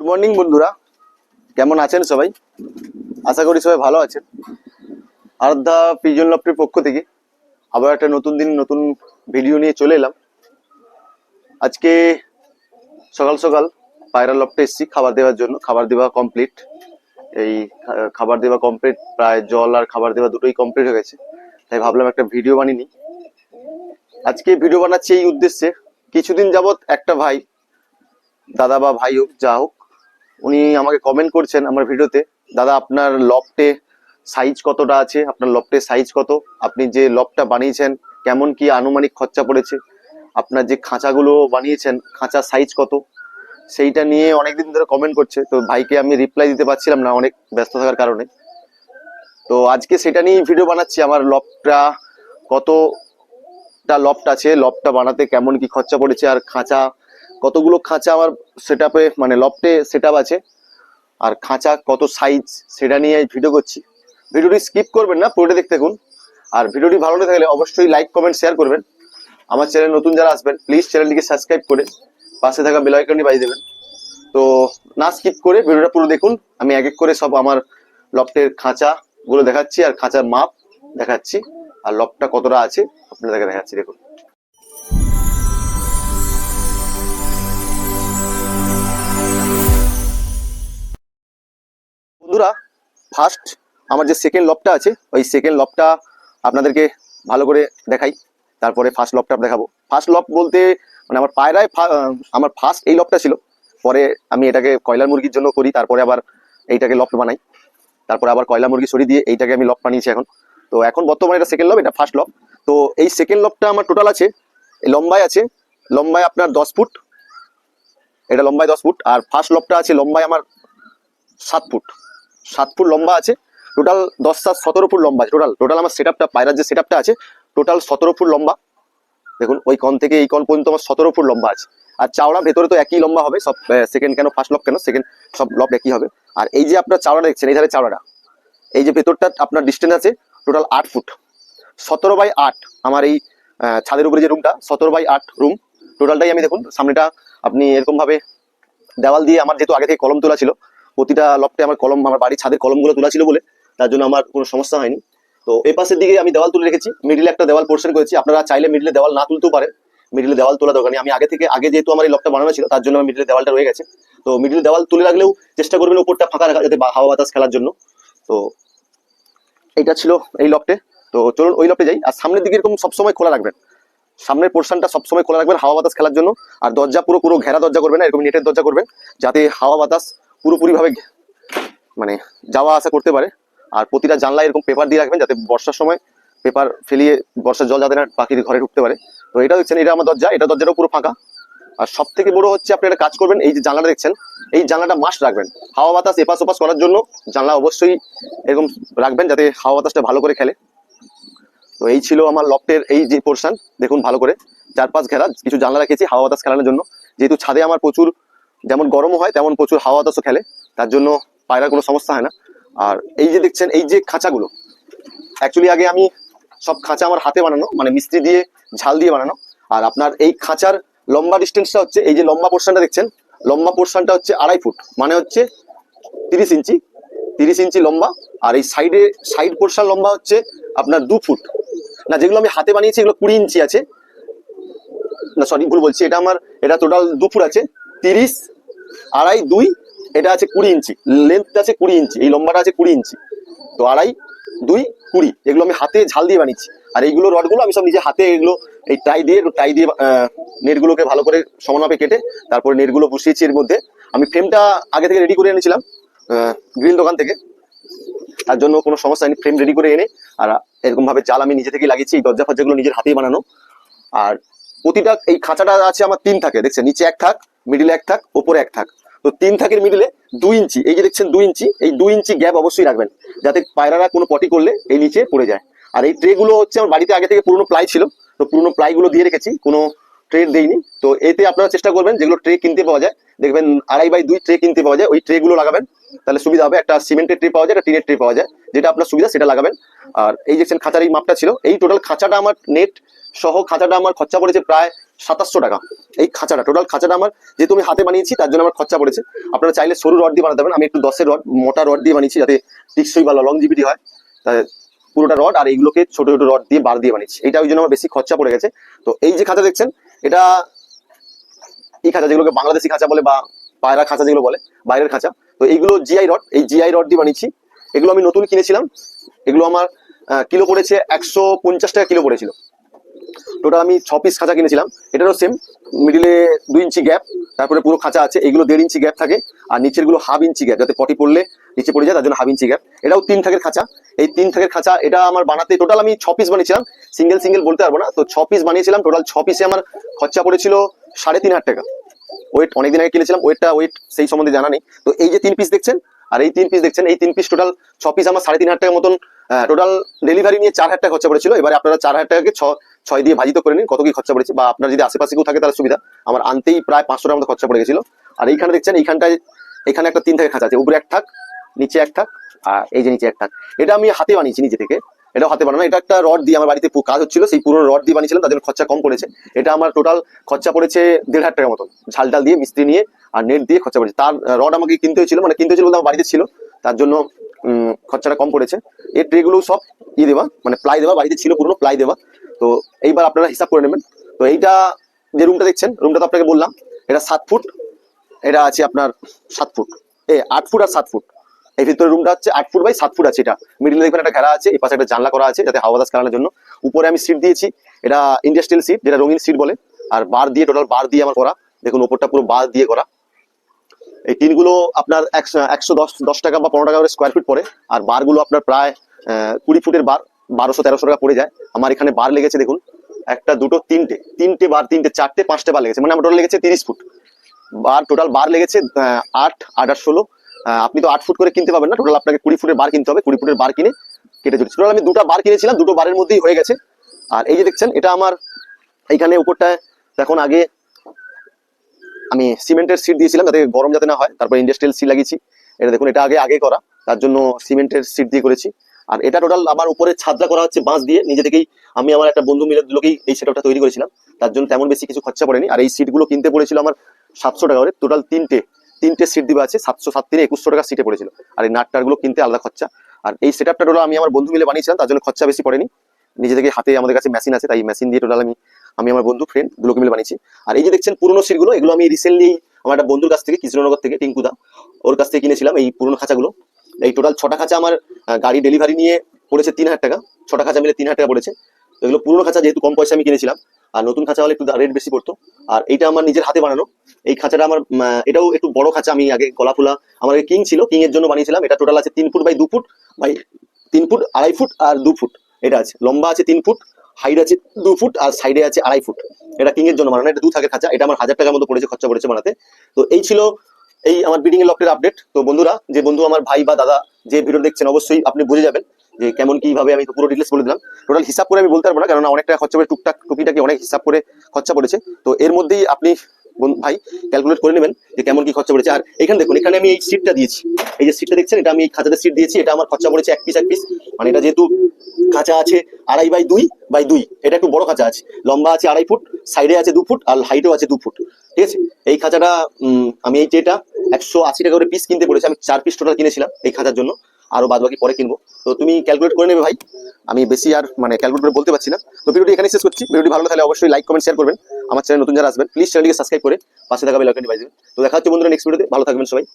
Morning বন্ধুরা, কেমন আছেন সবাই? আশা করি সবাই ভালো আছেন। আরাধ্যা পিজন লফটের পক্ষ থেকে আবার একটা নতুন দিন নতুন ভিডিও নিয়ে চলে এলাম। আজকে সকাল সকাল পায়রা লফটে এসেছি খাবার দেওয়ার জন্য। খাবার দেওয়া কমপ্লিট, এই খাবার দেওয়া কমপ্লিট, প্রায় জল আর খাবার দেওয়া দুটোই কমপ্লিট হয়ে গেছে। তাই ভাবলাম একটা ভিডিও বানিয়ে নিই। আজকে ভিডিও বানাচ্ছি এই উদ্দেশ্যে, কিছুদিন যাবত একটা ভাই, দাদা বা ভাই হোক যা হোক, উনি আমাকে কমেন্ট করছেন আমার ভিডিওতে, দাদা আপনার লফটে সাইজ কতটা আছে, আপনার লফটের সাইজ কত, আপনি যে লফটটা বানিয়েছেন কেমন কি আনুমানিক খরচা পড়েছে, আপনার যে খাঁচাগুলো বানিয়েছেন খাঁচার সাইজ কত, সেইটা নিয়ে অনেকদিন ধরে কমেন্ট করছে। তো ভাইকে আমি রিপ্লাই দিতে পারছিলাম না অনেক ব্যস্ত থাকার কারণে। তো আজকে সেটা নিয়ে ভিডিও বানাচ্ছি, আমার লফটটা কতটা লফট আছে, লফটটা বানাতে কেমন কি খরচা পড়েছে, আর খাঁচা কতগুলো খাঁচা আমার সেটআপে মানে লফটে সেটআপ আছে, আর খাঁচা কত সাইজ, সেটা নিয়ে ভিডিও করছি। ভিডিওটি স্কিপ করবেন না, পুরোটা দেখতে থাকুন। আর ভিডিওটি ভালো লেগে থাকলে অবশ্যই লাইক কমেন্ট শেয়ার করবেন। আমার চ্যানেল নতুন যারা আসবেন প্লিজ চ্যানেলটিকে সাবস্ক্রাইব করে পাশে থাকা বেল আইকনটি বাজিয়ে দেবেন। তো না স্কিপ করে ভিডিওটা পুরো দেখুন। আমি এক এক করে সব আমার লফটের খাঁচা গুলো দেখাচ্ছি, আর খাঁচার মাপ দেখাচ্ছি, আর লফটটা কতটা আছে আপনাদেরকে দেখাচ্ছি। দেখুন বন্ধুরা, ফার্স্ট আমার যে সেকেন্ড লফটটা আছে ওই সেকেন্ড লফটটা আপনাদেরকে ভালো করে দেখাই, তারপরে ফার্স্ট লফটটা দেখাবো। ফার্স্ট লফট বলতে মানে আমার পায়রায় আমার ফার্স্ট এই লফটটা ছিল, পরে আমি এটাকে কয়লার মুরগির জন্য করি, তারপরে আবার এইটাকে লফট বানাই, তারপরে আবার কয়লা মুরগি সরিয়ে দিয়ে এইটাকে আমি লফট বানিয়েছি এখন। তো এখন বর্তমানে এটা সেকেন্ড লফট, এটা ফার্স্ট লফট। তো এই সেকেন্ড লফটটা আমার টোটাল আছে, লম্বায় আছে, লম্বায় আপনার 10 ফুট, এটা লম্বায় 10 ফুট। আর ফার্স্ট লফটটা আছে লম্বায় আমার 7 ফুট, 7 ফুট লম্বা আছে। টোটাল 10-17 ফুট লম্বা আছে। টোটাল আমার সেটআপটা, পায়রার যে সেটআপটা আছে টোটাল 17 ফুট লম্বা। দেখুন ওই কন থেকে এই কন পর্যন্ত আমার 17 ফুট লম্বা আছে। আর চাওড়া ভেতরে তো একই লম্বা হবে সব, সেকেন্ড কেন ফার্স্ট লফট কেন সেকেন্ড, সব লফট একই হবে। আর এই যে আপনার চাওড়াটা দেখছেন, এই ধারে চাওড়াটা, এই যে ভেতরটা আপনার ডিস্টেন্স আছে টোটাল 8 ফুট। 17/8 আমার এই ছাদের উপরে যে রুমটা 17/8 রুম টোটালটাই। আমি দেখুন সামনেটা আপনি এরকম ভাবে দেওয়াল দিয়ে, আমার যেহেতু আগে থেকে কলম তোলা ছিল, প্রতিটা লফটে আমার কলম, আমার বাড়ির ছাদের কলমগুলো তোলা ছিল বলে তার জন্য আমার কোনো সমস্যা হয়নি। তো এই পাশের দিকে আমি দেওয়াল তুলে রেখেছি, মিডিলে একটা দেওয়াল পোর্শন করেছি। আপনারা চাইলে মিডিলে দেওয়াল না তুলতেও পারেন, মিডিলে দেওয়াল তোলা দরকার নেই। আমি আগে যেহেতু আমার এই লফটটা বানানো ছিল তার জন্য আমার মিডিলে দেওয়ালটা রয়ে গেছে। তো মিডিলে দেওয়াল তুলে রাখলেও চেষ্টা করবেন উপরটা ফাঁকা রাখা, যাতে হাওয়া বাতাস খেলার জন্য। তো এইটা ছিল এই লফটে। তো চলুন ওই লফটে যাই। আর সামনের দিকে এরকম সবসময় খোলা রাখবেন, সামনের পোর্শনটা সবসময় খোলা রাখবেন হাওয়া বাতাস খেলার জন্য। আর দরজা পুরো ঘেরা দরজা করবেন না, এরকম নেটের দরজা করবেন যাতে হাওয়া বাতাস পুরোপুরি ভাবে মানে যাওয়া আসা করতে পারে। আর প্রতিটা জানলায় এরকম পেপার দিয়ে রাখবেন, যাতে বর্ষার সময় পেপার ফেলিয়ে বর্ষার জল যাতে না পাখির ঘরে ঢুকতে পারে। তো এটা দেখছেন, এটা আমার দরজা, এটা দরজাটাও পুরো ফাঁকা। আর সব থেকে বড় হচ্ছে আপনি একটা কাজ করবেন, এই যে জানলাটা দেখছেন এই জানলাটা মাস্ট রাখবেন, হাওয়া বাতাস এপাশ ওপাশ করার জন্য জানলা অবশ্যই এরকম রাখবেন যাতে হাওয়া বাতাসটা ভালো করে খেলে। তো এই ছিল আমার লফটের এই যে পোর্শন, দেখুন ভালো করে চারপাশ ঘেরা, কিছু জানলা রেখেছি হাওয়া বাতাস খেলানোর জন্য। যেহেতু ছাদে আমার প্রচুর যেমন গরমও হয় তেমন প্রচুর হাওয়া বাতাসও খেলে, তার জন্য পায়রার কোনো সমস্যা হয় না। আর এই যে দেখছেন এই যে খাঁচাগুলো, অ্যাকচুয়ালি আগে আমি সব খাঁচা আমার হাতে বানানো, মানে মিস্ত্রি দিয়ে ঝাল দিয়ে বানানো। আর আপনার এই খাঁচার লম্বা ডিস্টেন্সটা হচ্ছে, এই যে লম্বা পোর্শনটা দেখছেন, লম্বা পোর্শনটা হচ্ছে 2.5 ফুট, মানে হচ্ছে 30 ইঞ্চি, 30 ইঞ্চি লম্বা। আর এই সাইড পোর্শন লম্বা হচ্ছে আপনার 2 ফুট। না, যেগুলো আমি হাতে বানিয়েছি এগুলো 20 ইঞ্চি আছে, না সরি ভুল বলছি, এটা টোটাল 2 ফুট আছে, 30, 2.5, 2, এটা আছে 20 ইঞ্চি, লেন্থ আছে 20 ইঞ্চি, এই লম্বাটা আছে 20 ইঞ্চি। তো 2.5, 2, 20 এগুলো আমি হাতে ঝাল দিয়ে বানিয়েছি। আর এইগুলো রডগুলো আমি সব নিজে হাতে, এগুলো এই টাই দিয়ে নেটগুলোকে ভালো করে সমানভাবে কেটে তারপরে নেটগুলো বসিয়েছি। এর মধ্যে আমি ফ্রেমটা আগে থেকে রেডি করে এনেছিলাম গ্রিল দোকান থেকে, তার জন্য কোনো সমস্যা নেই, ফ্রেম রেডি করে এনে আর এরকম ভাবে জাল আমি নিজে থেকেই লাগিয়েছি। এই দরজা ফরজাগুলো নিজের হাতেই বানানো। আর প্রতিটা এই খাঁচাটা আছে আমার 3 থাকে, দেখছেন নিচে 1 থাক, মিডিলে 1 থাক, ওপরে 1 থাক। তো 3 থাকের মিডিলে 2 ইঞ্চি, এই যে দেখছেন 2 ইঞ্চি, এই 2 ইঞ্চি গ্যাপ অবশ্যই রাখবেন যাতে পায়রারা কোনো পটি করলে এই নিচে পড়ে যায়। আর এই ট্রে গুলো হচ্ছে আমার বাড়িতে আগে থেকে পুরোনো প্লাই ছিল, তো পুরোনো প্লাই গুলো দিয়ে রেখেছি, কোনো ট্রে দেইনি। তো এতে আপনারা চেষ্টা করবেন যেগুলো ট্রে কিনতে পাওয়া যায়, দেখবেন 2.5x2 ট্রে কিনতে পাওয়া যায়, ওই ট্রে গুলো লাগাবেন। তাহলে সুবিধা হবে। একটা সিমেন্টের ট্রে পাওয়া যায়, একটা টিনের ট্রে পাওয়া যায়, যেটা আপনার সুবিধা সেটা লাগাবেন। আর এই দেখছেন খাঁচার এই মাপটা ছিল, এই টোটাল খাঁচাটা আমার নেট সহ খাঁচাটা আমার খরচা পড়েছে প্রায় 2700 টাকা। এই খাঁচাটা টোটাল খাঁচাটা আমার, যেহেতু আমি হাতে বানিয়েছি তার জন্য আমার খরচা পড়েছে। আপনারা চাইলে সরু রড দিয়ে বানাতে পারেন, আমি একটু 10-এর রড মোটা রড দিয়ে বানিয়েছি যাতে টিকসই বা লংজিভিটি হয়। তাই পুরোটা রড আর এইগুলোকে ছোট ছোট রড দিয়ে বার দিয়ে বানিয়েছি, এটা ওই জন্য আমার বেশি খরচা পড়ে গেছে। তো এই যে খাঁচা দেখছেন, এটা এই খাঁচা যেগুলোকে বাংলাদেশি খাঁচা বলে বা পায়রা খাঁচা যেগুলো বলে, বাইরের খাঁচা, তো এইগুলো জিআই রড, এই জিআই রড দিয়ে বানিয়েছি। এগুলো আমি নতুন কিনেছিলাম, এগুলো আমার কিলো পড়েছে 150 টাকা কিলো পড়েছিল। টোটাল আমি 6 পিস খাঁচা কিনেছিলাম। এটারও সেম, মিডিলে 2 ইঞ্চি গ্যাপ, তারপরে পুরো খাঁচা আছে, এগুলো 1.5 ইঞ্চি গ্যাপ থাকে, আর নিচের গুলো 1/2 ইঞ্চি গ্যাপ, যাতে পটি পড়লে নিচে পড়ে যায় তার জন্য 1/2 ইঞ্চি গ্যাপ। এটাও 3 থাকের খাঁচা। এই 3 থাকের খাঁচা এটা আমার বানাতে টোটাল আমি 6 পিস বানিয়েছিলাম, সিঙ্গেল সিঙ্গেল বলতে পারবো না, তো 6 পিস বানিয়েছিলাম। টোটাল 6 পিসে আমার খরচা পড়েছিল 3500 টাকা। ওয়েট অনেকদিন আগে কিনেছিলাম, ওয়েট সেই সম্বন্ধে জানা নেই। তো এই যে 3 পিস দেখছেন আর এই 3 পিস দেখছেন, এই 3 পিস টোটাল 6 পিস আমার 3500 টাকার মতন। টোটাল ডেলিভারি নিয়ে 4000 টাকা খরচা পড়েছিল। এবারে আপনারা 4000 টাকাকে 6 দিয়ে ভাজিত করে নিন কত কি খরচা পড়েছে, বা আপনার যদি আশেপাশে কেউ থাকে তার সুবিধা। আমার আনতেই প্রায় 500 টাকার মতো খরচা পড়ে গেছিল। আর এইখানে দেখছেন, এখানে একটা 3 থাকের খাঁচা আছে, উপরে 1 থাক, নিচে 1 থাক, আর এই যে নিচে 1 থাক। এটা আমি হাতে বানিয়েছি নিজে থেকে, এটাও হাতে বানানো। এটা একটা রড দিয়ে আমার বাড়িতে কাজ হচ্ছিল, সেই পুরো রড দিয়ে বানিয়েছিলাম, তার জন্য খরচা কম পড়েছে। এটা আমার টোটাল খরচা পড়েছে 1500 টাকার মতন, ঝালটাল দিয়ে মিস্ত্রি নিয়ে আর নেট দিয়ে খরচা পড়েছে। তার রড আমাকে কিনতে হয়েছিল, মানে কিনতে হয়েছিল বলতে আমার বাড়িতে ছিল, তার জন্য খরচাটা কম পড়েছে। এই ট্রেগুলো সব দেওয়া, মানে প্লাই দেওয়া, বাড়িতে ছিল পুরনো প্লাই দেওয়া। তো এইবার আপনারা হিসাব করে নেবেন। তো এইটা যে রুমটা দেখছেন, রুমটা তো আপনাকে বললাম এটা 7 ফুট, এটা আছে আপনার 7 ফুট, 8 ফুট আর 7 ফুট। এই ভিতরে রুমটা হচ্ছে 8 ফুট বাই 7 ফুট আছে। এটা মিডিলে দেখবেন একটা ঘেরা আছে, এই পাশে একটা জানলা করা আছে যাতে হাওয়া বাতাস কাটানোর জন্য। উপরে আমি সিট দিয়েছি, এটা ইন্ডাস্ট্রিয়াল সিট, যেটা রঙিন সিট বলে। আর বার দিয়ে, টোটাল বার দিয়ে আমার করা, দেখুন উপরটা পুরো বার দিয়ে করা। এই টিনগুলো আপনার 110 টাকা বা 15 টাকা করে স্কোয়ার ফিট পড়ে। আর বারগুলো আপনার প্রায় 20 ফুটের বার 1200-1300 টাকা পড়ে যায়। আমার এখানে বার লেগেছে দেখুন, একটা, দুটো, তিনটে বার, 3টে, 4টে, 5টে বার লেগেছে, মানে আমার টোটাল লেগেছে 30 ফুট বার। টোটাল বার লেগেছে 8 8 আর 16। আপনি তো 8 ফুট করে কিনতে পাবেন না, টোটাল আপনাকে 20 ফুটের বার কিনতে হবে। 20 ফুটের বার কিনে কেটে জুড়েছি। টোটাল আমি 2টা বার কিনেছিলাম, 2টো বারের মধ্যেই হয়ে গেছে। আর এই যে দেখছেন, এটা আমার এইখানে উপরটায় এখন আগে আমি সিমেন্টের সিট দিয়েছিলাম যাতে গরম যাতে না হয়, তারপর ইন্ডাস্ট্রিয়াল সিট লাগিয়েছি। এটা দেখুন, এটা আগে করা, তার জন্য সিমেন্টের সিট দিয়ে করেছি। আর এটা টোটাল আমার উপরে ছাদটা করা হচ্ছে বাঁশ দিয়ে, নিজে থেকেই আমি আমার একটা বন্ধু মিলে লোকেই এই সেটআপটা তৈরি করেছিলাম, তার জন্য তেমন বেশি কিছু খরচা পড়েনি। আর এই সিটগুলো কিনতে পড়েছিল আমার 700 টাকা করে। টোটাল তিনটে সিট দিবা আছে, 700 7 3 2100 টাকা সিটে পড়েছিল। আর এই নাটটারগুলো কিনতে আলাদা খরচা। আর এই সেটআপটা টোটাল আমি আমার বন্ধু মিলে বানিয়েছিলাম, তার জন্য খরচা বেশি পড়েনি। নিজে থেকে হাতে, আমাদের কাছে মেশিন আছে, তাই মেশিন দিয়ে টোটাল আমি আমার বন্ধু ফ্রেন্ড দুলোকে মিলে বানিয়েছি। আর এই যে দেখছেন পুরোনো সিটগুলো, এগুলো আমি রিসেন্টলি আমার একটা বন্ধুর কাছ থেকে, কৃষ্ণনগর থেকে, টিঙ্কুদা, ওর কাছ থেকে কিনেছিলাম এই পুরোনো খাঁচাগুলো। এই টোটাল 6টা খাঁচা আমার গাড়ি ডেলিভারি নিয়ে পড়েছে 3000 টাকা। 6টা খাঁচা মিলে 3000 টাকা পড়েছে। তো এগুলো পুরোনো খাঁচা, যেহেতু কম পয়সা আমি কিনেছিলাম, আর নতুন খাঁচা হলে একটু রেট বেশি পড়তো। আর এইটা আমার নিজের হাতে বানানো এই খাঁচাটা আমার, এটাও একটু বড় খাঁচা। আমি আগে গলাফুলা, আমার কিং ছিল, কিং এর জন্য বানিয়েছিলাম। এটা টোটাল আছে 3 foot by 2 foot by 3 foot, 2.5 foot আর 2 ফুট। এটা আছে লম্বা আছে 3 ফুট, হাইট আছে 2 ফুট, আর সাইডে আছে 2.5 ফুট। এটা কিং এর জন্য বানানো, এটা 2 থাকের খাঁচা। এটা আমার 1000 টাকার মতো পড়েছে, খরচা পড়েছে বানাতে। তো এই ছিল এই আমার বিল্ডিং এর লফটের আপডেট। তো বন্ধুরা, যে বন্ধু আমার ভাই বা দাদা যে ভিডিও দেখছেন, অবশ্যই আপনি বুঝে যাবেন যে কেমন কিভাবে, আমি তো পুরো ডিটেলস বলে দিলাম। টোটাল হিসাব করে আমি বলতে পারবো না, কারণ অনেক টাকা খরচা পড়ে, টুকটাক টুকিটাকি অনেক হিসাব করে খরচা পড়েছে। তো এর মধ্যেই আপনি ভাই ক্যালকুলেট করে নেবেন যে কেমন কি খরচা পড়েছে। আর এখানে দেখুন, এখানে আমি এই সিটটা দিয়েছি, এই যে সিটটা দেখছেন, এটা আমি এই খাঁচাতে সিট দিয়েছি। এটা আমার খরচা পড়েছে এক পিস, মানে এটা যেহেতু খাঁচা আছে 2.5 বাই 2 বাই 2, এটা একটু বড় খাঁচা আছে, লম্বা আছে 2.5 ফুট, সাইডে আছে 2 ফুট, আর হাইটও আছে 2 ফুট। ঠিক আছে, এই খাঁচাটা আমি এই ট্রেটা 180 টাকা করে পিস কিনতে পড়েছে। আমি 4 পিস টোটাল কিনেছিলাম এই খাঁচার জন্য, আরো বাদ বাকি পরে কিনবো। তো তুমি ক্যালকুলেট করে নেবে ভাই, আমি বেশি আর মানে ক্যালকুলেট করে বলতে পারছি না। তো ভিডিওটি এখানে শেষ করছি। ভিডিওটি ভালো লাগলে অবশ্যই লাইক, কমেন্ট, শেয়ার করবেন। আমার চ্যানেল নতুন যারা আসবেন, প্লিজ চ্যানেলটিকে সাবস্ক্রাইব করে পাশে থাকা বেল আইকনটি বাজিয়ে দেবেন। তো দেখা হচ্ছে বন্ধুরা নেক্সট ভিডিওতে। ভালো থাকবেন সবাই।